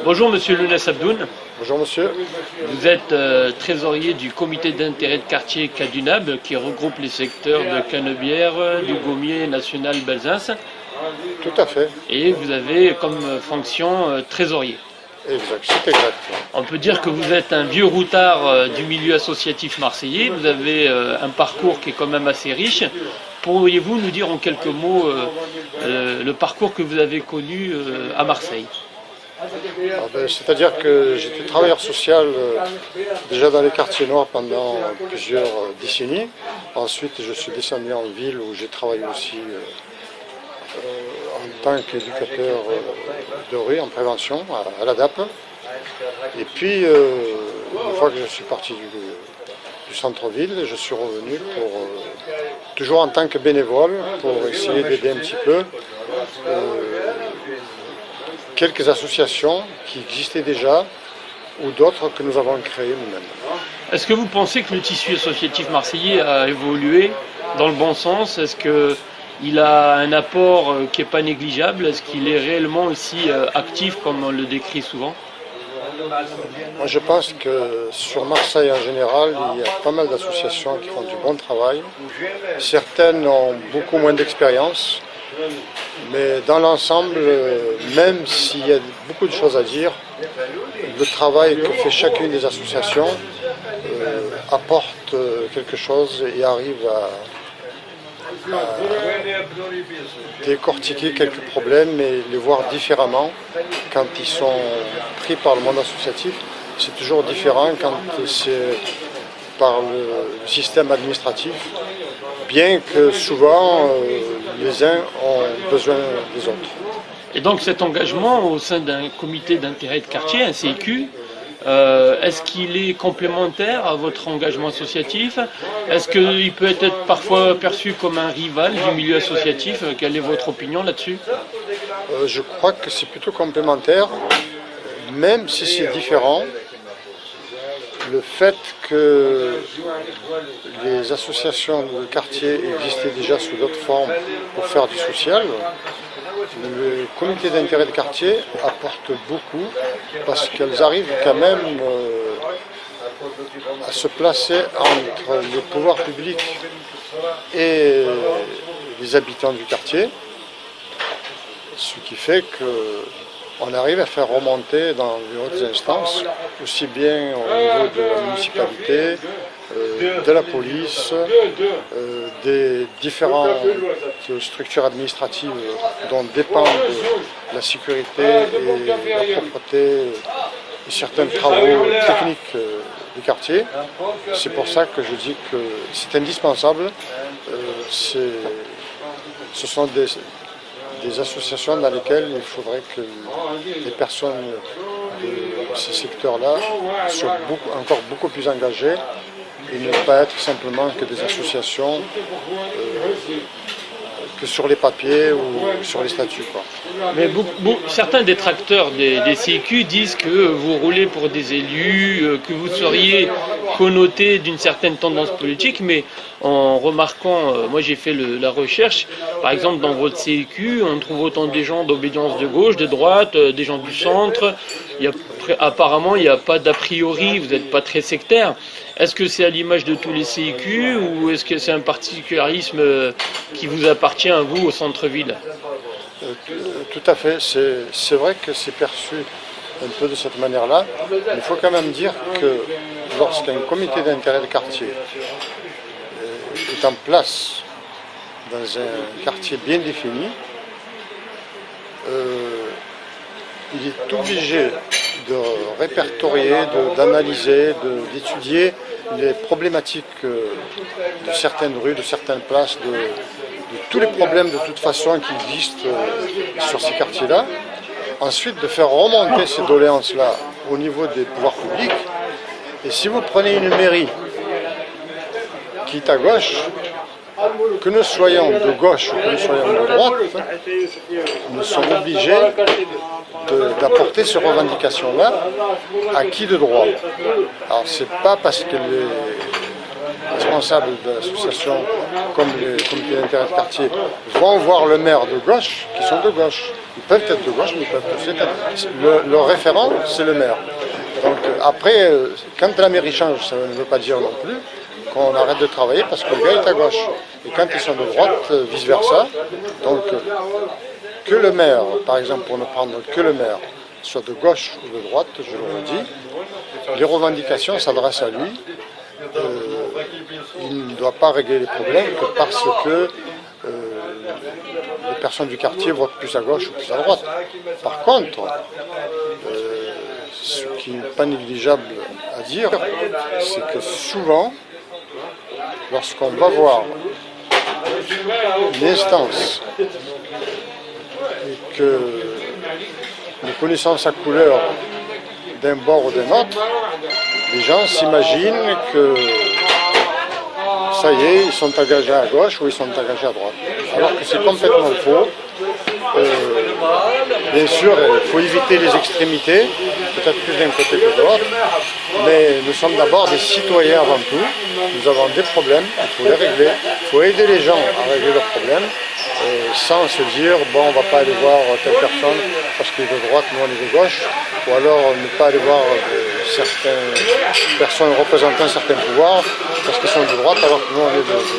Bonjour Monsieur Lounès Abdoun. Bonjour monsieur. Vous êtes trésorier du comité d'intérêt de quartier Cadunab qui regroupe les secteurs de Canebière, du Gommier, National, Belzunce. Tout à fait. Et vous avez comme fonction trésorier. Exact, c'est exact. On peut dire que vous êtes un vieux routard du milieu associatif marseillais. Vous avez un parcours qui est quand même assez riche. Pourriez-vous nous dire en quelques mots le parcours que vous avez connu à Marseille? C'est-à-dire que j'étais travailleur social déjà dans les quartiers nord pendant plusieurs décennies. Ensuite, je suis descendu en ville où j'ai travaillé aussi en tant qu'éducateur de rue en prévention à la DAP. Et puis, une fois que je suis parti du centre-ville, je suis revenu toujours en tant que bénévole pour essayer d'aider un petit peu quelques associations qui existaient déjà ou d'autres que nous avons créées nous-mêmes. Est-ce que vous pensez que le tissu associatif marseillais a évolué dans le bon sens? Est-ce qu'il a un apport qui n'est pas négligeable? Est-ce qu'il est réellement aussi actif comme on le décrit souvent? Moi je pense que sur Marseille en général, il y a pas mal d'associations qui font du bon travail. Certaines ont beaucoup moins d'expérience. Mais dans l'ensemble, même s'il y a beaucoup de choses à dire, le travail que fait chacune des associations apporte quelque chose et arrive à décortiquer quelques problèmes et les voir différemment. Quand ils sont pris par le monde associatif, c'est toujours différent quand c'est par le système administratif, bien que souvent les uns ont besoin des autres. Et donc cet engagement au sein d'un comité d'intérêt de quartier, un CIQ, est-ce qu'il est complémentaire à votre engagement associatif? Est-ce qu'il peut être parfois perçu comme un rival du milieu associatif? Quelle est votre opinion là-dessus? Je crois que c'est plutôt complémentaire, même si c'est différent. Le fait que les associations de quartier existaient déjà sous d'autres formes pour faire du social, le comité d'intérêt de quartier apporte beaucoup parce qu'elles arrivent quand même à se placer entre le pouvoir public et les habitants du quartier, ce qui fait qu'on arrive à faire remonter dans les hautes instances, aussi bien au niveau de la municipalité, de la police, des différentes structures administratives dont dépendent la sécurité et la propreté et certains travaux techniques du quartier. C'est pour ça que je dis que c'est indispensable. Ce sont des associations dans lesquelles il faudrait que les personnes de ces secteurs-là soient encore beaucoup plus engagées et ne pas être simplement que des associations que sur les papiers ou sur les statuts, quoi. Mais certains détracteurs des CIQ disent que vous roulez pour des élus, que vous seriez connoté d'une certaine tendance politique, mais en remarquant, moi j'ai fait la recherche, par exemple dans votre CIQ, on trouve autant des gens d'obédience de gauche, de droite, des gens du centre. Apparemment il n'y a pas d'a priori, vous n'êtes pas très sectaire. Est-ce que c'est à l'image de tous les CIQ ou est-ce que c'est un particularisme qui vous appartient à vous au centre-ville? Tout à fait, c'est vrai que c'est perçu un peu de cette manière-là, mais il faut quand même dire que lorsqu'un comité d'intérêt de quartier est en place dans un quartier bien défini, il est obligé de répertorier, d'analyser, d'étudier les problématiques de certaines rues, de certaines places, de tous les problèmes de toute façon qui existent sur ces quartiers-là. Ensuite, de faire remonter ces doléances-là au niveau des pouvoirs publics. Et si vous prenez une mairie qui est à gauche, que nous soyons de gauche ou que nous soyons de droite, nous sommes obligés d'apporter ces revendications-là à qui de droit. Alors c'est pas parce que responsables de l'association, comme les comités d'intérêt de quartier, vont voir le maire de gauche, qui sont de gauche. Ils peuvent être de gauche, mais ils peuvent aussi être... Le référent, c'est le maire. Donc après, quand la mairie change, ça ne veut pas dire non plus qu'on arrête de travailler parce que le gars est à gauche. Et quand ils sont de droite, vice-versa. Donc que le maire, par exemple, pour ne prendre que le maire, soit de gauche ou de droite, je le redis, les revendications s'adressent à lui. Il ne doit pas régler les problèmes que parce que les personnes du quartier votent plus à gauche ou plus à droite. Par contre, ce qui n'est pas négligeable à dire, c'est que souvent, lorsqu'on va voir une instance et que nous connaissons sa couleur d'un bord ou d'un autre, les gens s'imaginent que ça y est, ils sont engagés à gauche ou ils sont engagés à droite. Alors que c'est complètement faux. Bien sûr, il faut éviter les extrémités, peut-être plus d'un côté que de l'autre, mais nous sommes d'abord des citoyens avant tout. Nous avons des problèmes, il faut les régler, il faut aider les gens à régler leurs problèmes, sans se dire, bon, on ne va pas aller voir telle personne parce qu'il est de droite, nous on est de gauche, ou alors ne pas aller voir certaines personnes représentant certains pouvoirs parce qu'ils sont de droite alors que nous on est de gauche.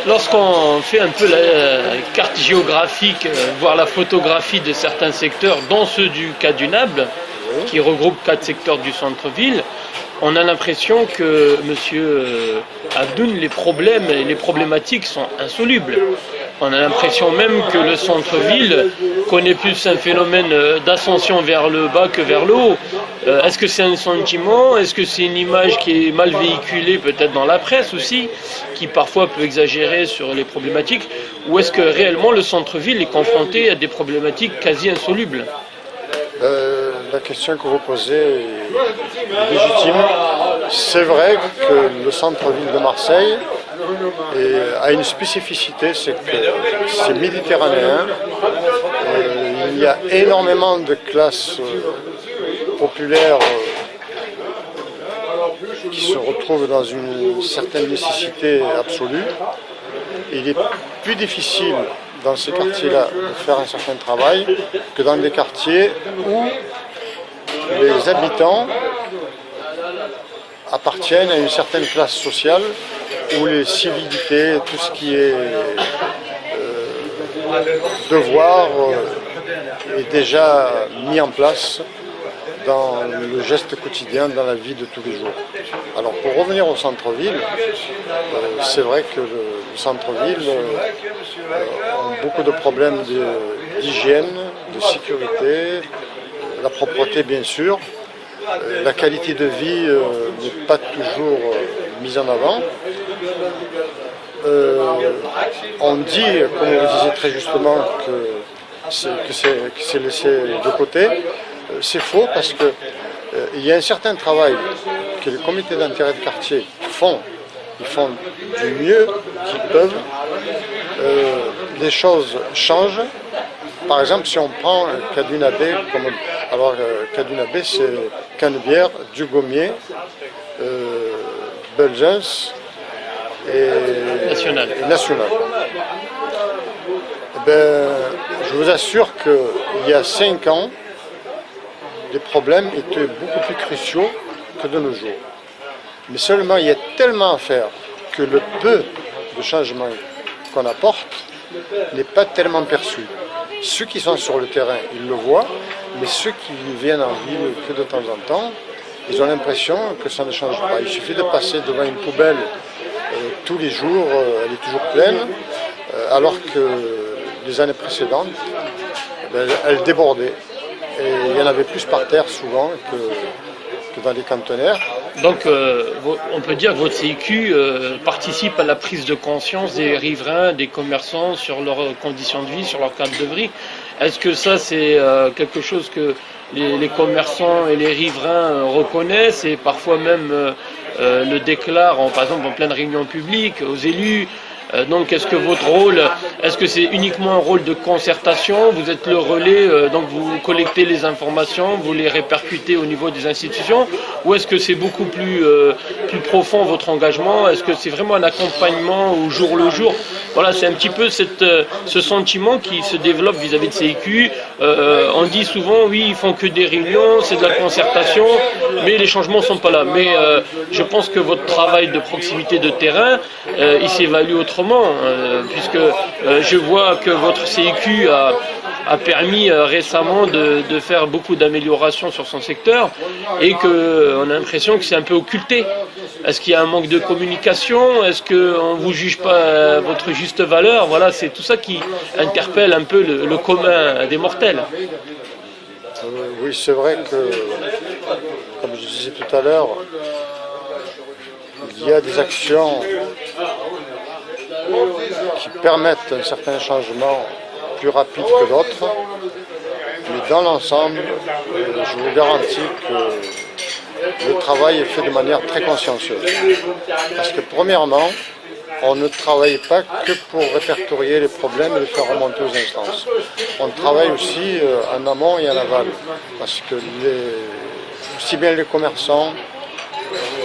Lorsqu'on fait un peu la carte géographique, voire la photographie de certains secteurs, dont ceux du Cadunable, qui regroupe 4 secteurs du centre-ville, on a l'impression que M. Abdoun, les problèmes et les problématiques sont insolubles. On a l'impression même que le centre-ville connaît plus un phénomène d'ascension vers le bas que vers le haut. Est-ce que c'est un sentiment? Est-ce que c'est une image qui est mal véhiculée peut-être dans la presse aussi, qui parfois peut exagérer sur les problématiques? Ou est-ce que réellement le centre-ville est confronté à des problématiques quasi insolubles? La question que vous posez est légitime. C'est vrai que le centre-ville de Marseille a une spécificité, c'est que c'est méditerranéen. Il y a énormément de classes populaires qui se retrouvent dans une certaine nécessité absolue. Il est plus difficile dans ces quartiers-là de faire un certain travail que dans des quartiers où les habitants appartiennent à une certaine classe sociale, où les civilités, tout ce qui est devoir est déjà mis en place dans le geste quotidien, dans la vie de tous les jours. Alors pour revenir au centre-ville, c'est vrai que le centre-ville a beaucoup de problèmes d'hygiène, de sécurité, la propreté bien sûr. La qualité de vie n'est pas toujours mise en avant. On dit, comme vous disiez très justement, que c'est laissé de côté. C'est faux parce qu'il y a un certain travail que les comités d'intérêt de quartier font. Ils font du mieux qu'ils peuvent. Les choses changent. Par exemple, si on prend Cadunabé, alors Cadunabé c'est Canebière, Dugommier, Belzens et National. Je vous assure qu'il y a 5 ans, les problèmes étaient beaucoup plus cruciaux que de nos jours. Mais seulement, il y a tellement à faire que le peu de changement qu'on apporte n'est pas tellement perçu. Ceux qui sont sur le terrain, ils le voient, mais ceux qui viennent en ville que de temps en temps, ils ont l'impression que ça ne change pas. Il suffit de passer devant une poubelle tous les jours, elle est toujours pleine, alors que les années précédentes, elle débordait. Et il y en avait plus par terre souvent que dans les cantonnaires. Donc on peut dire que votre CIQ participe à la prise de conscience des riverains, des commerçants sur leurs conditions de vie, sur leur cadre de vie. Est-ce que ça c'est quelque chose que les commerçants et les riverains reconnaissent et parfois même le déclarent, par exemple en pleine réunion publique, aux élus? Donc est-ce que votre rôle, est-ce que c'est uniquement un rôle de concertation? Vous êtes le relais, donc vous collectez les informations, vous les répercutez au niveau des institutions? Ou est-ce que c'est beaucoup plus plus profond votre engagement? Est-ce que c'est vraiment un accompagnement au jour le jour? Voilà, c'est un petit peu ce sentiment qui se développe vis-à-vis de CIQ. On dit souvent, oui, ils font que des réunions, c'est de la concertation, mais les changements ne sont pas là. Mais je pense que votre travail de proximité de terrain, il s'évalue autrement, puisque je vois que votre CIQ a permis récemment de faire beaucoup d'améliorations sur son secteur et qu'on a l'impression que c'est un peu occulté. Est-ce qu'il y a un manque de communication? Est-ce qu'on ne vous juge pas votre juste valeur? Voilà, c'est tout ça qui interpelle un peu le commun des mortels. Oui, c'est vrai que, comme je disais tout à l'heure, il y a des actions qui permettent un certain changement plus rapide que d'autres, mais dans l'ensemble, je vous garantis que le travail est fait de manière très consciencieuse. Parce que premièrement, on ne travaille pas que pour répertorier les problèmes et les faire remonter aux instances. On travaille aussi en amont et en aval, parce que aussi bien les commerçants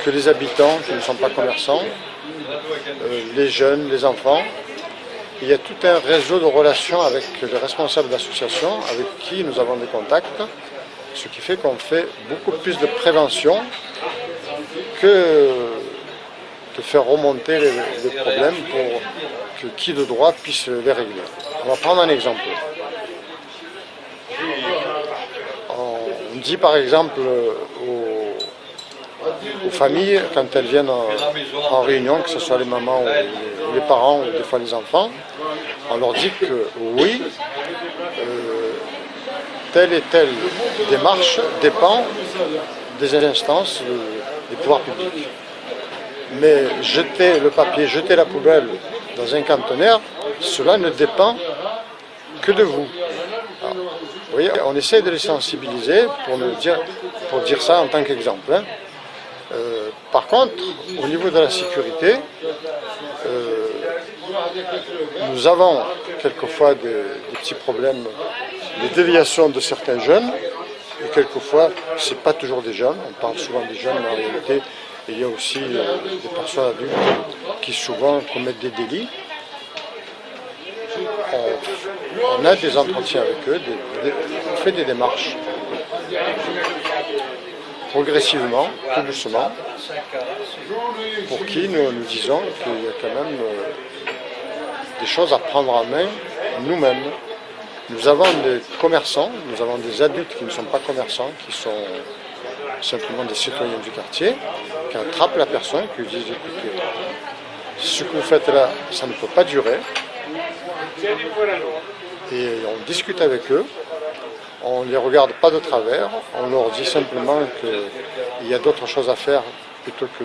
que les habitants qui ne sont pas commerçants, les jeunes, les enfants, il y a tout un réseau de relations avec les responsables d'associations avec qui nous avons des contacts, ce qui fait qu'on fait beaucoup plus de prévention que de faire remonter les problèmes pour que qui de droit puisse les régler. On va prendre un exemple. On dit par exemple aux familles, quand elles viennent en réunion, que ce soit les mamans ou les parents ou des fois les enfants, on leur dit que oui, telle et telle démarche dépend des instances des pouvoirs publics. Mais jeter le papier, jeter la poubelle dans un conteneur, cela ne dépend que de vous. Alors, vous voyez, on essaie de les sensibiliser pour dire ça en tant qu'exemple. Hein. Par contre, au niveau de la sécurité, nous avons quelquefois des petits problèmes de déviation de certains jeunes, et quelquefois, ce n'est pas toujours des jeunes, on parle souvent des jeunes, mais en réalité, il y a aussi des personnes adultes qui souvent commettent des délits. On a des entretiens avec eux, on fait des démarches progressivement, tout doucement, pour qui nous disons qu'il y a quand même des choses à prendre en main nous-mêmes. Nous avons des commerçants, nous avons des adultes qui ne sont pas commerçants, qui sont simplement des citoyens du quartier, qui attrapent la personne, qui lui disent écoutez, ce que vous faites là, ça ne peut pas durer. Et on discute avec eux, on ne les regarde pas de travers, on leur dit simplement qu'il y a d'autres choses à faire plutôt que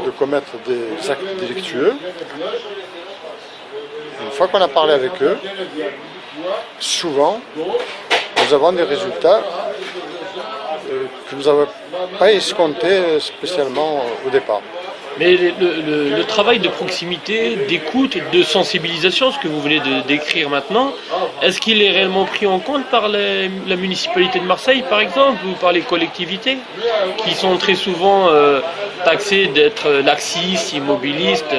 de commettre des actes délictueux. Une fois qu'on a parlé avec eux, souvent, nous avons des résultats que nous n'avons pas escomptés spécialement au départ. Mais le travail de proximité, d'écoute et de sensibilisation, ce que vous venez de décrire maintenant, est-ce qu'il est réellement pris en compte par la municipalité de Marseille, par exemple, ou par les collectivités, qui sont très souvent taxées d'être laxistes, immobilistes?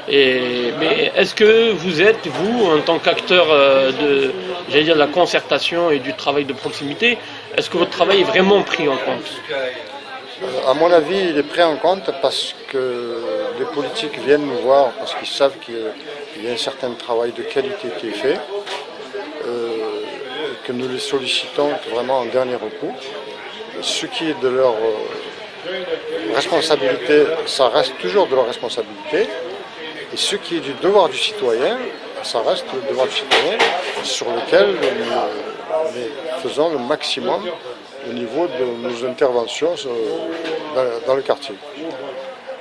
Mais est-ce que vous êtes, vous, en tant qu'acteur de la concertation et du travail de proximité, est-ce que votre travail est vraiment pris en compte? À mon avis, il est pris en compte parce que les politiques viennent nous voir, parce qu'ils savent qu'il y a un certain travail de qualité qui est fait, que nous les sollicitons vraiment en dernier recours. Ce qui est de leur responsabilité, ça reste toujours de leur responsabilité. Et ce qui est du devoir du citoyen, ça reste le devoir du citoyen sur lequel nous faisons le maximum au niveau de nos interventions dans le quartier.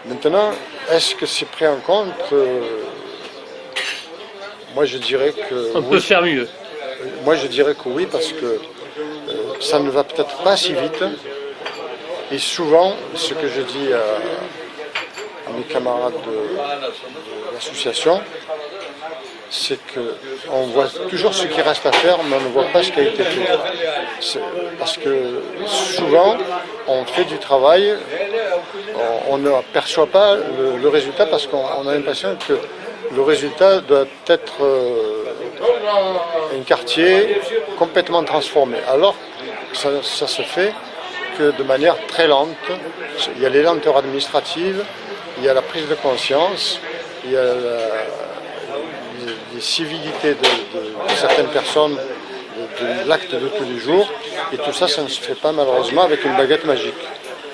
Maintenant, est-ce que c'est pris en compte? Moi je dirais que on peut faire mieux. Moi je dirais que oui, parce que ça ne va peut-être pas si vite. Et souvent, ce que je dis à mes camarades de l'association, c'est qu'on voit toujours ce qui reste à faire, mais on ne voit pas ce qui a été fait. Parce que souvent, on fait du travail, on ne perçoit pas le résultat parce qu'on a l'impression que le résultat doit être un quartier complètement transformé. Alors, ça se fait que de manière très lente. Il y a les lenteurs administratives, il y a la prise de conscience, il y a les civilités de certaines personnes, de l'acte de tous les jours, et tout ça, ça ne se fait pas malheureusement avec une baguette magique.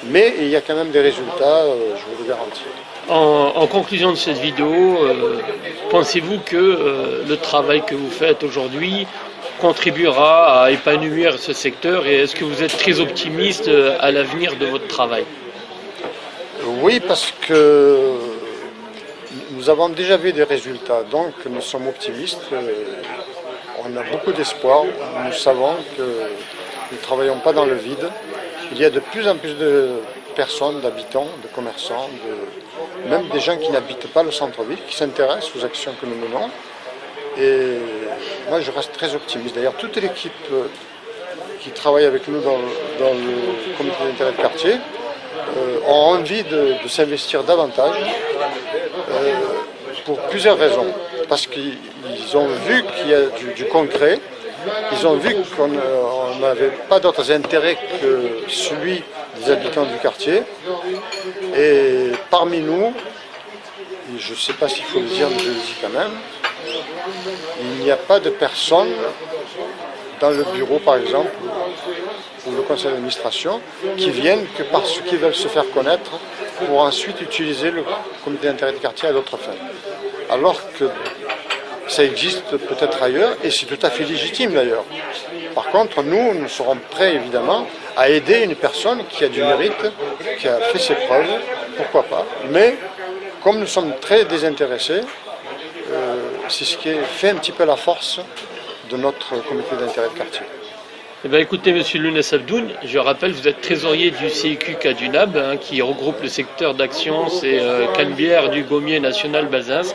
Mais il y a quand même des résultats, je vous le garantis. En conclusion de cette vidéo, pensez-vous que le travail que vous faites aujourd'hui contribuera à épanouir ce secteur et est-ce que vous êtes très optimiste à l'avenir de votre travail? Oui, parce que nous avons déjà vu des résultats, donc nous sommes optimistes. On a beaucoup d'espoir. Nous savons que nous ne travaillons pas dans le vide. Il y a de plus en plus de personnes, d'habitants, de commerçants, même des gens qui n'habitent pas le centre-ville, qui s'intéressent aux actions que nous menons. Et moi, je reste très optimiste. D'ailleurs, toute l'équipe qui travaille avec nous dans le comité d'intérêt de quartier ont envie de s'investir davantage pour plusieurs raisons. Parce qu'ils ont vu qu'il y a du concret, ils ont vu qu'on n'avait pas d'autres intérêts que celui des habitants du quartier. Et parmi nous, et je ne sais pas s'il faut le dire, mais je le dis quand même, il n'y a pas de personne dans le bureau, par exemple, ou le conseil d'administration, qui viennent que parce qu'ils veulent se faire connaître pour ensuite utiliser le comité d'intérêt de quartier à d'autres fins. Alors que ça existe peut-être ailleurs, et c'est tout à fait légitime d'ailleurs. Par contre, nous serons prêts évidemment à aider une personne qui a du mérite, qui a fait ses preuves, pourquoi pas. Mais comme nous sommes très désintéressés, c'est ce qui fait un petit peu la force de notre comité d'intérêt de quartier. Eh bien, écoutez, monsieur Lounès Abdoun, je rappelle, vous êtes trésorier du CIQ Cadunab, qui regroupe le secteur d'action, c'est Canebière du Gommier National Bazins.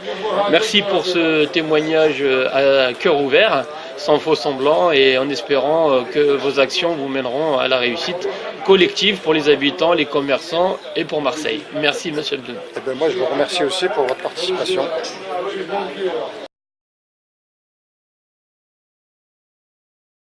Merci pour ce témoignage à cœur ouvert, sans faux semblant, et en espérant que vos actions vous mèneront à la réussite collective pour les habitants, les commerçants et pour Marseille. Merci, monsieur Abdoun. Eh bien, moi, je vous remercie aussi pour votre participation.